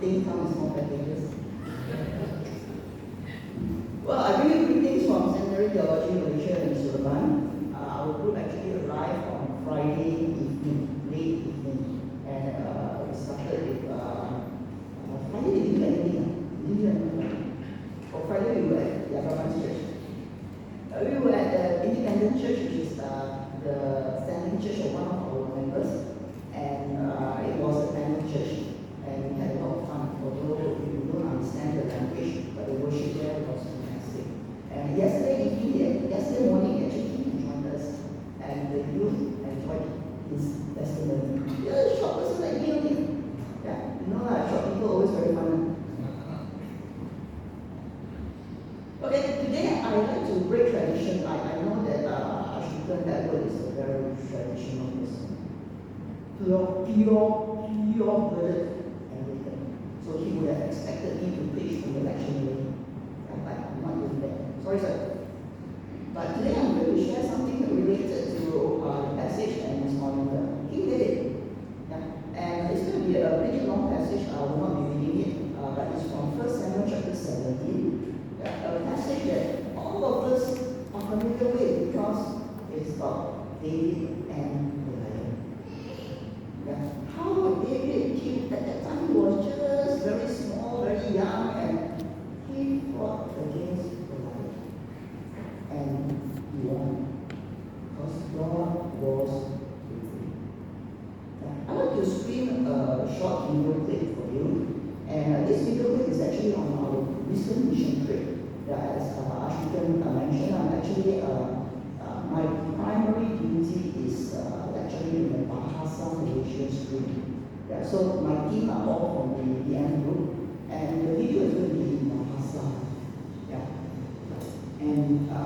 things come in small packages. Well, I bring you greetings from Seminary Theology Malaysia in Sulaiman. Our group actually arrived on Friday evening, late evening, and we started with Friday we didn't do anything. We didn't do anything. On Friday we were at Yagaman's church. We were at the Independent Church, which is the standing church of one of our members, and it was a family church, and we had a lot of fun. Although we don't understand the language, but the worship there was fantastic. And yesterday morning, actually came and joined us, and the youth enjoyed his testimony. Yeah, a short person like me only. Yeah, you know that short people always very fun. Okay, today I like to break tradition. I know that Ashton Edward is a very traditional person. Pure blooded Anglican. So he would have expected me to preach from the lectionary. But I'm not doing that. Sorry, sir. But today I'm going to share something related to the passage and Ms. Monica. He did it. Yeah. And it's going to be a pretty long passage. I will not be reading it. But it's from 1 Samuel chapter 17. A passage that all of us are familiar with because it's about David and Goliath. Yeah. How David came at that time, he was just very small, very young, and he fought against Goliath. And he won. Because God was with him. Yeah. I want to screen a short video clip for you. And this video clip is actually on our recent mission trip. As Ashton mentioned, I'm actually, my primary duty is lecturing in the Bahasa Malaysia stream. Yeah, so my team are all from the DM group, and the video is going to be in Bahasa. Yeah. And I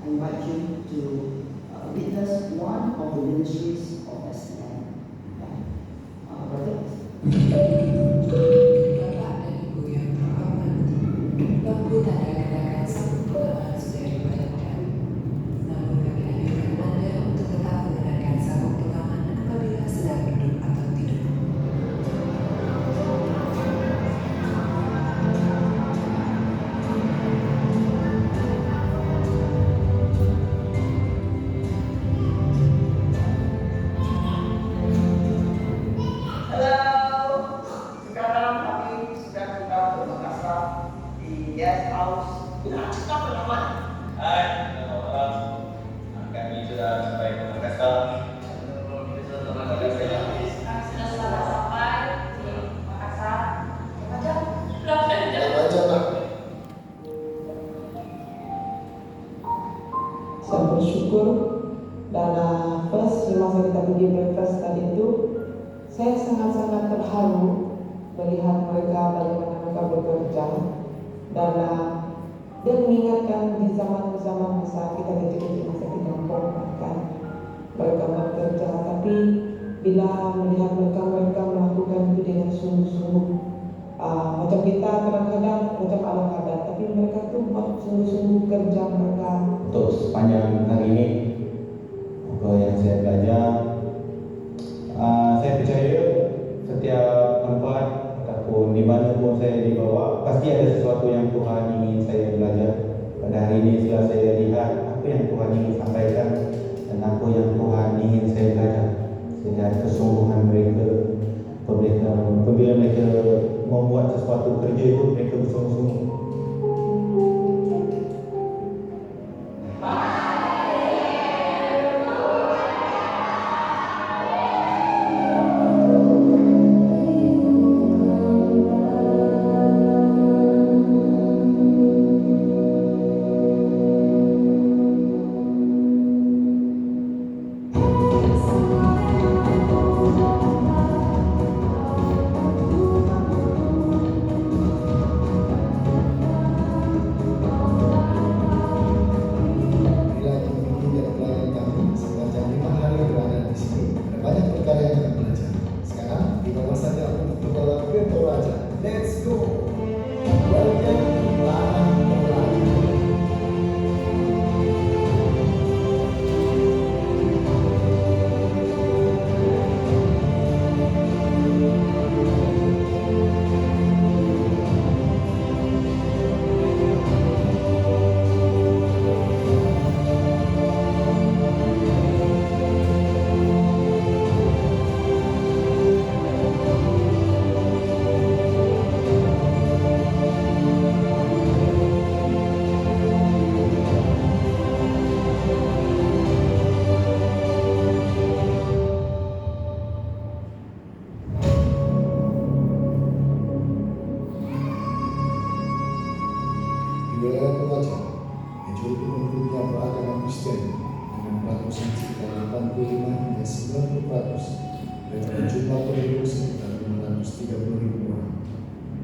invite you to witness one of the ministries of STM. Yeah. Brother. Saya bersyukur dan first semasa kita pergi breakfast tadi itu saya sangat-sangat terharu melihat mereka bagaimana mereka bekerja dan dia mengingatkan di zaman-zaman masa kita kecil-kecil masa kita kan mereka bekerja, tapi bila melihat mereka melakukan itu dengan sungguh-sungguh, macam kita kadang-kadang macam ala kadang, tapi mereka tu buat sungguh-sungguh kerja mereka. Untuk sepanjang hari ini, apa yang saya belajar, saya percaya setiap tempat ataupun di mana pun saya dibawa, pasti ada sesuatu yang Tuhan ingin saya belajar. Pada hari ini setelah saya lihat apa yang Tuhan ingin sampaikan dan apa yang Tuhan ingin saya belajar, saya lihat kesungguhan mereka. Apabila mereka membuat sesuatu kerja itu, mereka bersungguh-sungguh. kosong sekitar 85 hingga 90% daripada jumlah penduduk sekitar 530.000 orang.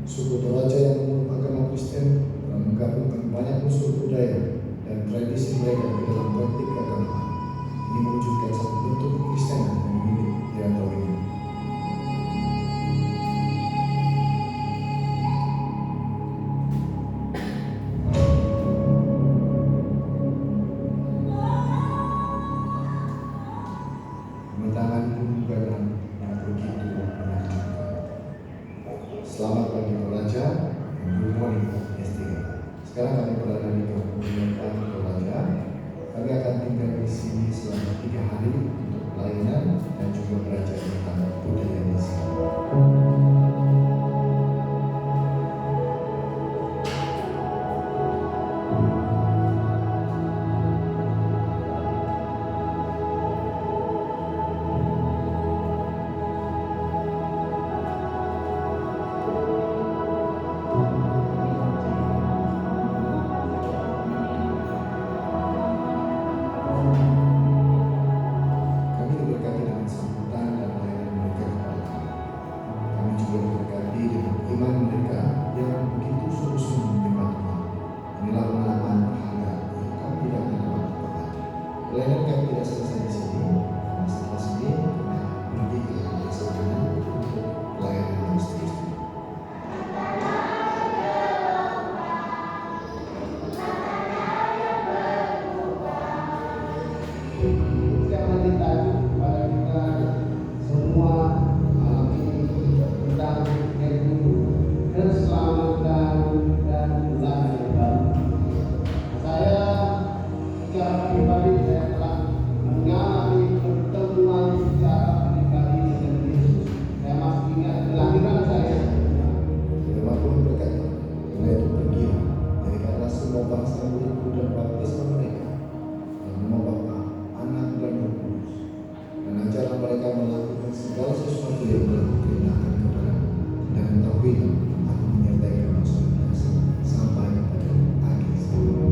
Suku Toraja yang beragama Kristen telah menggabungkan banyak unsur budaya dan tradisi mereka di dalam praktik keagamaan. Ini mewujudkan satu bentuk kekristenan yang unik di rantau ini. Kemenangan pembukaan yang begitu menyenangkan. Selamat pagi Toraja, good morning SD. Sekarang kami berada di Kabupaten Toraja. Kami akan tinggal di sini selama 3 hari untuk pelayanan dan juga belajar tentang budaya di sini. Kami diberkati dengan sambutan dan pelayanan mereka kepada kami. Kami juga diberkati dengan iman mereka yang begitu sungguh-sungguh menyembah Tuhan. Inilah pengalaman berharga yang kami tidak akan dapat lupakan. Pelayanan kami tidak selesai di sini, karena setelah sini kami akan pergi ke desa sana untuk pelayanan yang seterusnya. Sekarang kita kepada kita semua malam ini tentang ilmu keselamatan dan lahir baru. Saya secara pribadi saya telah mengalami pertemuan secara pribadi dengan Yesus. Saya masih ingat kelahiran saya. Firman Tuhan berkata, karena itu pergilah, jadikanlah semua bangsa murid dan baptislah mereka dalam nama Bapa, Anak dan Roh Kudus, dan ajarlah mereka melakukan segala sesuatu yang telah kuperintahkan kepadamu, dan ketahuilah aku menyertai kamu senantiasa sampai pada akhir zaman.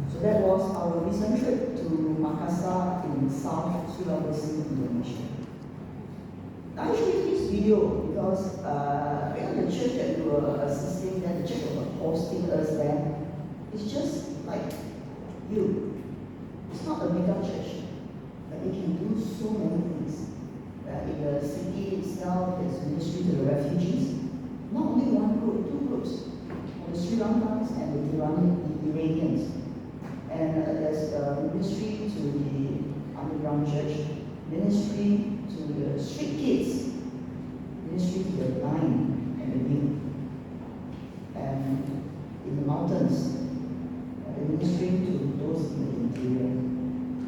So that was our recent trip to Makassar in South Sulawesi, Indonesia. I showed this video because the church that we were assisting, that the church that was hosting us there, it's just like you. It's not a mega church, but it can do so many things. In the city itself, there's ministry to the refugees. Not only one group, 2 groups. The Sri Lankans and the Iranians. And there's ministry to the underground church, ministry to the street kids, ministry to the blind and the mute. And in the mountains, ministering to those in the interior.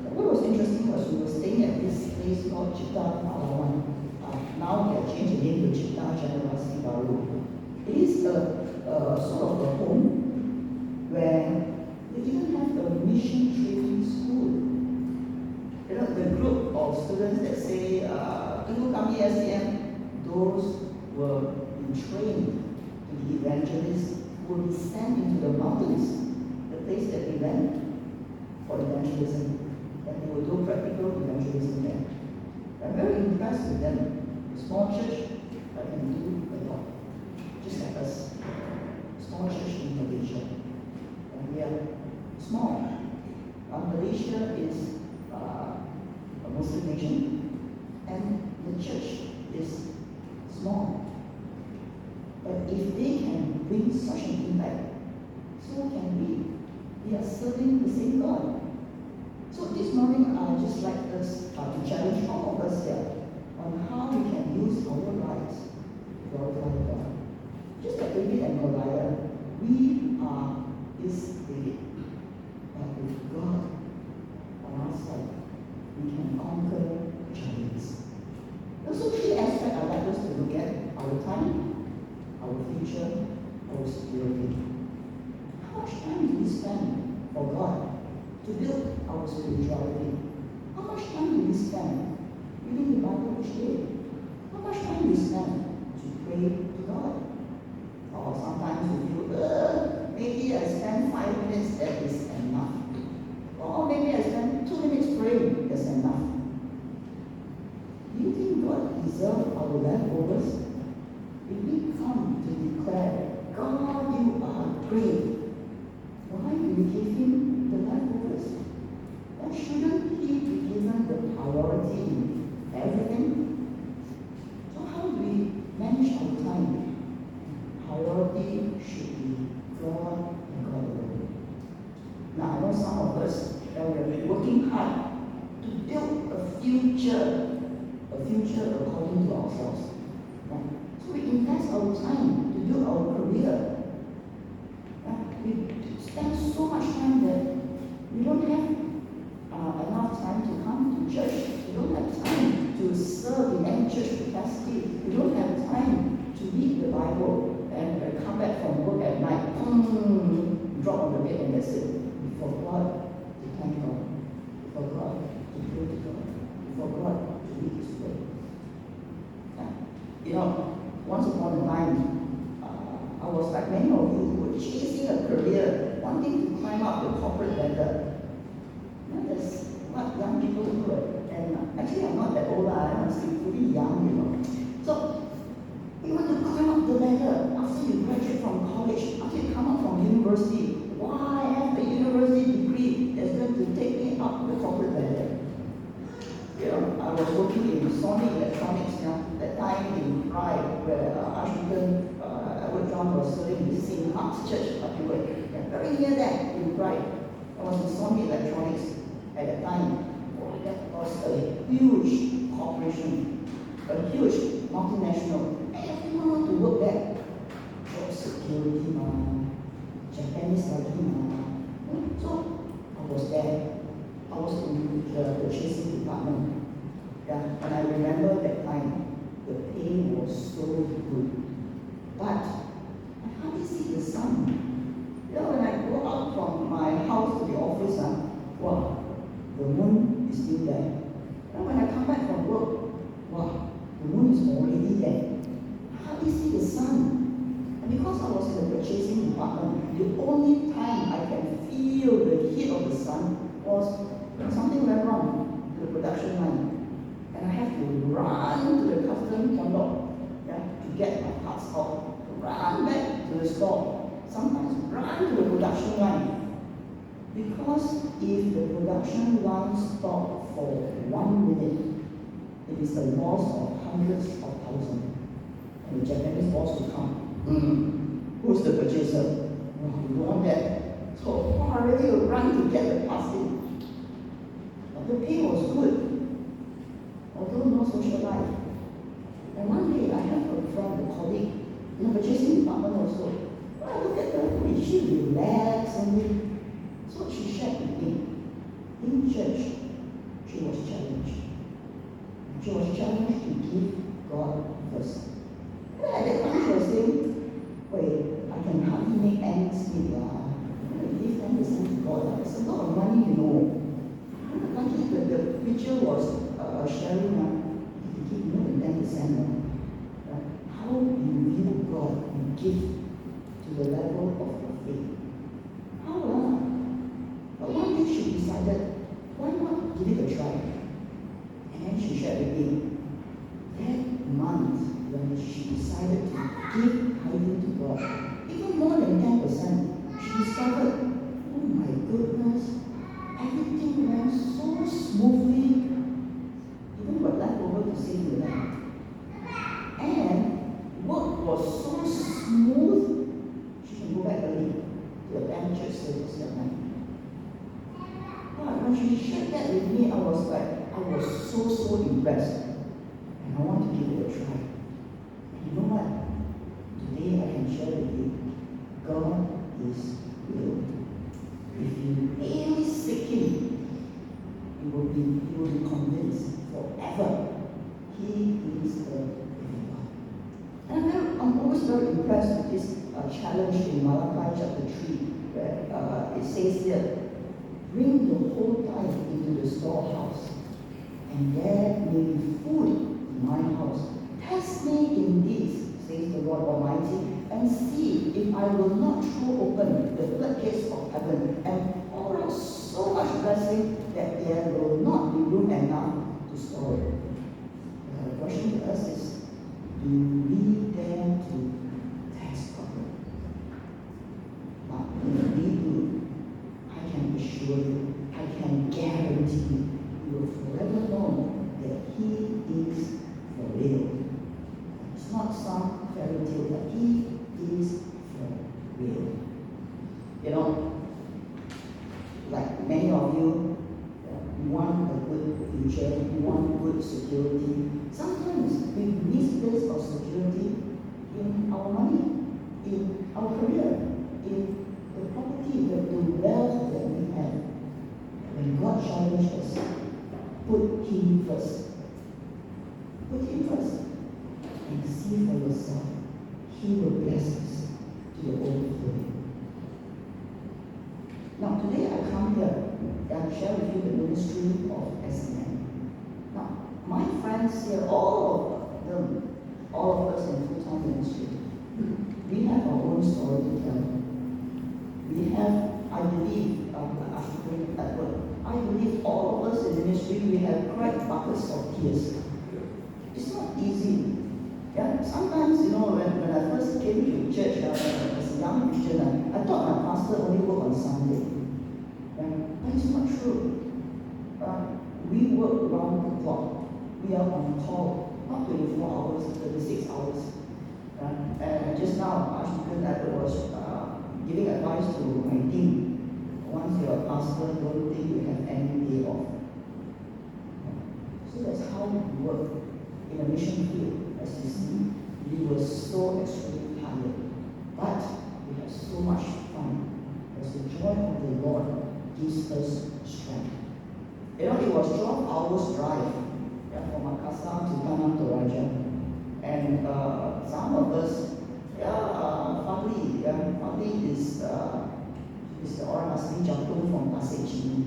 And what was interesting was we were staying at this place called Cipta Pahlawan. Now they have changed the name to Cipta Generasi Baru. It is a sort of a home where they even have a mission training school. You know, the group of students that say, Tunggu Kami SDM, those were trained to be evangelists who will be sent into the mountains, the place that we went for evangelism. And they will do practical evangelism there. I'm very impressed with them. Small church, but can do a lot. Just like us. Small church in Malaysia. And we are small. Malaysia is a Muslim nation, and the church is small. But if they can bring such an impact, so can we. We are serving the same God. So this morning, I just like us to challenge all of us here on how we can use our lives to glorify God. Just like David and Goliath, we are his David. But with God on our side, we can conquer giants. Also, 3 aspects I'd like us to look at: our time, our future, our security. How much time do we spend for God to build our spirituality? How much time do we spend reading the Bible each what deserve our leftovers? If we come to declare, God, you are great, why do we give him the leftovers? Then shouldn't he be given the priority in everything? So how do we manage our time? Priority should be God and God alone. Now I know some of us that we have been working hard to build a future according to ourselves. Right? So we invest our time to build our career. Right? We spend so much time that we don't have enough time to come to church. We don't have time to serve in any church capacity. We don't have time to read the Bible and come back from work at night, drop on the bed and that's it. We forgot to thank God. We forgot to pray to God. We forgot to read His Word. You know, once upon a time, I was like many of you who were chasing a career, wanting to climb up the corporate ladder. That's what young people do. And actually, I'm not that old, I'm still pretty young, you know. So, you want to climb up the ladder after you graduate from college, after you come up from university. Why have a university degree that's going to take me up the corporate ladder? You know, I was working in Sony Electronics, you know, that time in Pride, where Archdeacon Edward John was serving the St. Mark's Church up here. Very near that in Pride. I was in Sony Electronics at that time. Oh, that was a huge corporation, a huge multinational. Everyone wanted to work there. Job security, Japanese study, so I was there. I was in the purchasing department. Yeah, and I remember that time, the pay was so good. But I hardly see the sun. You know, when I go out from my house to the office, wow, the moon is still there. And when I come back from work, wow, the moon is already there. I hardly see the sun. And because I was in the purchasing department, the only time I can feel the heat of the sun was when something went wrong to the production line. And I have to run to the custom counter, to get my parts out, run back to the store, sometimes run to the production line. Because if the production line stopped for 1 minute, it is the loss of hundreds of thousands. And the Japanese boss will come. Who's the purchaser? Oh, you want that? So I really will run to get the parts in. But the pay was good, although no social life. And one day I have a friend, a colleague, in the purchasing department also. I look at her, she relaxed and so she shared with me. In church, she was challenged. She was challenged to give God first. And at that time she was saying, wait, I can hardly make ends meet. Give 10% to God. It's a lot of money, you know. The preacher was sharing, if you give more than 10%, how you view God and give to the level of your faith. How But one day she decided, why not give it a try? And then she shared with me. That month, when she decided to give tithing to God, even more than 10%, she discovered, oh my goodness, everything went so smoothly, even got leftover to save the land. And work was so smooth, she can go back early to attend church service that night. But when she shared that with me, I was so impressed. And I want to give it a try. And you know what? Today I can share with you, God is real. If you really seek Him, you will be convinced forever He is the living God. And I'm always very impressed with this challenge in Malachi chapter 3, where it says here, bring the whole tithe into the storehouse, and there may be food in my house. Test me in this, says the Lord Almighty, and see if I will not throw open the floodgates of heaven and pour out so much blessing that there will not be room enough to store it. The question Sometimes we misplace our security in our money, in our career, in the property, the wealth that we have. When God challenges us, put Him first. Put Him first. And see for yourself. He will bless us to the overflow. Now today I come here and share with you the ministry of SDN. Now, my friends here, all of them, all of us in full-time ministry, we have our own story to tell. We have, I believe, after doing that work, I believe all of us in ministry, we have cried buckets of tears. It's not easy. Yeah? Sometimes, when I first came to church as a young Christian, I thought my pastor only worked on Sunday. But it's not true. We work around the clock. We are on call, not 24 hours, 36 hours. And just now, Archdeacon Edward was giving advice to my team. Once you're a pastor, don't think you have any day off. So that's how we work in a mission field. As you see, we were so extremely tired. But we had so much fun. As the joy of the Lord gives us strength. It was 12 hours drive from Makassar to Tanah Toraja. And some of us, Fadli is the orang asli Jatuh from Pasir Chini.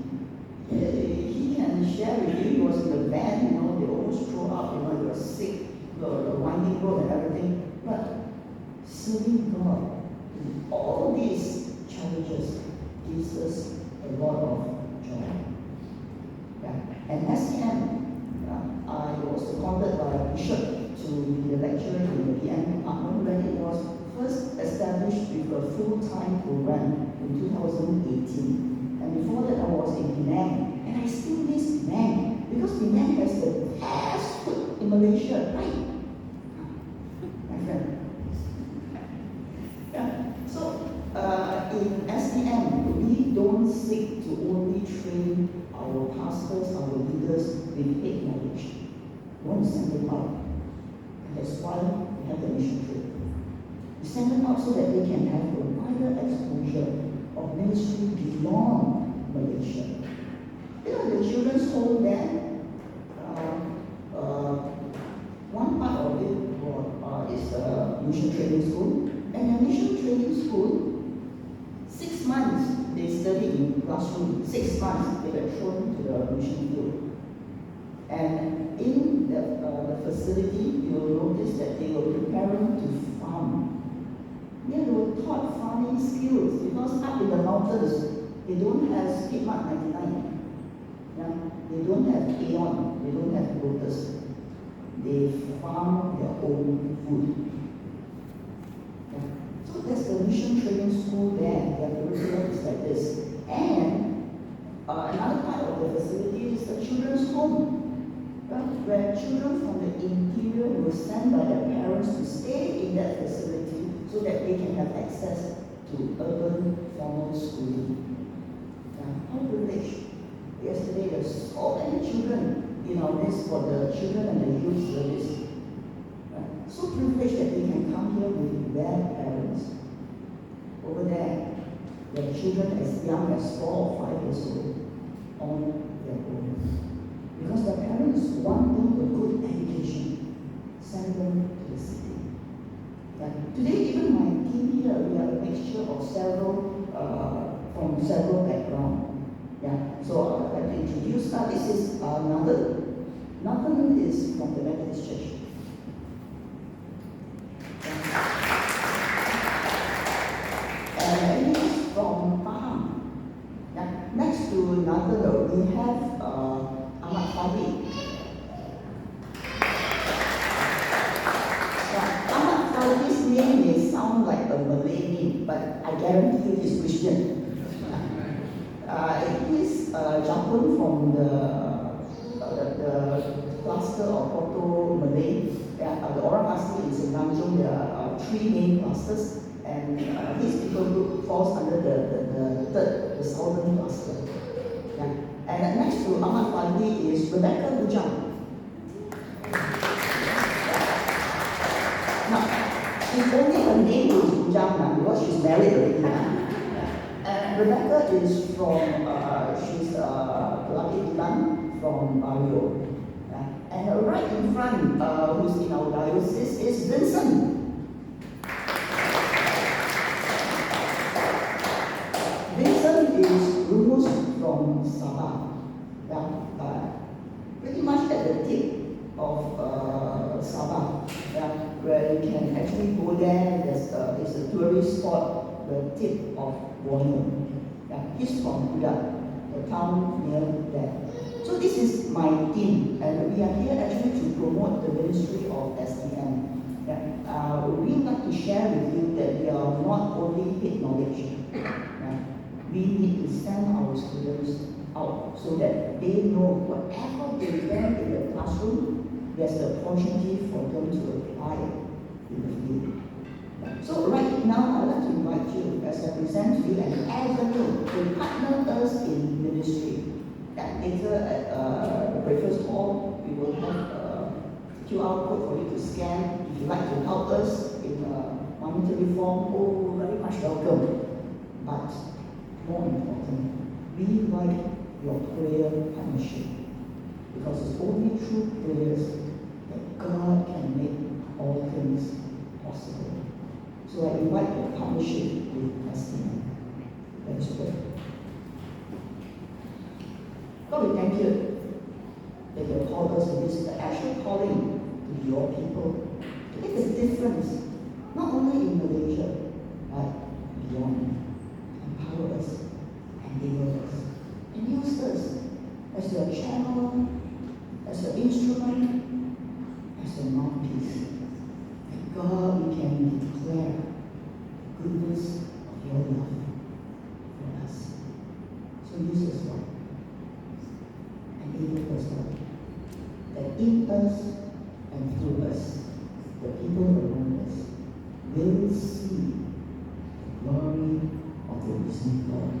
He can share with you, he was in the van, they almost threw up, they were sick, the winding road and everything. But serving God, all these challenges gives us a lot of joy. And SCM, I was seconded by a bishop to be the lecturer in the PM department when it was first established with a full-time program in 2018. And before that I was in Penang, and I still miss Penang because Penang has the best food in Malaysia, right? My friend. So in SDM, we don't seek to only train our pastors, our leaders with head knowledge. We want to send them out. And that's why we have the mission trip. We send them out so that they can have a wider exposure of ministry beyond Malaysia. The children's home there, one part of it is a mission training school. And the mission training school, 6 months they study in classroom, 6 months they were thrown to the mission field. And in the facility, you will notice that they were preparing to farm. They were taught farming skills because up in the mountains, they don't have Speed Mark 99. They don't have Aeon, they don't have Lotus. They farm their own food. So that's the mission training school there. Their curriculum is like this. And another part of the facility is the children's home, where children from the interior were sent by their parents to stay in that facility so that they can have access to urban formal schooling. How privileged. Yesterday there's so many children in our midst for the children and the youth service. So privileged that they can come here with their parents. Over there, their children as young as 4 or 5 years old on their own. Because their parents want them a good education, send them to the city. Today, even my team here, we are a mixture of several, from several backgrounds. So I'd like to introduce, this is Nathan. Nathan is from the Methodist Church. And he's from Pahang. Next to Nathan, we have Ahmad Fadli. Ahmad Fadli's name may sound like a Malay name, but I guarantee you he's Christian. He's Japun from the cluster of Porto Malay. The orang asli in Semenanjung, there are 3 main clusters, and his people group falls under the third, the southern cluster. And next to Ahmad Fadli is Rebecca Bujang. She's only her name is Ujang now because she's married already now. And Rebecca is from, she's Lucky Dilan from Rio. And right in front, who's in our diocese, is Vincent. Vincent is Rumus from Sabah. Pretty much at the tip of Sabah, where you can actually go there. There's a tourist spot, the tip of Borneo. He's from Kudat, the town near there. So this is my team, and we are here actually to promote the ministry of STM. We would like to share with you that we are not only head knowledge. We need to send our students out so that they know whatever they learn in the classroom, there's the opportunity for them to apply it in the field. So right now, I'd like to invite you, as I present to you an avenue to partner us in ministry. Later at the breakfast hall, we will have a QR code for you to scan. If you'd like to help us in a monetary form, oh, very much welcome. But more important, we like your prayer partnership. Because it's only through prayers that God can make all things possible. So I invite your partnership with STM. Let's pray. God, we thank you that you have called us to this, the actual calling to your people, to make a difference, not only in Malaysia, but beyond. Empower us, enable us, and use us as your channel, as your instrument, as your mouthpiece. And God, we can declare the goodness of your love for us. So use us, Lord. Enable us, Lord, that in us and through us, the people around us will see the glory of the risen God.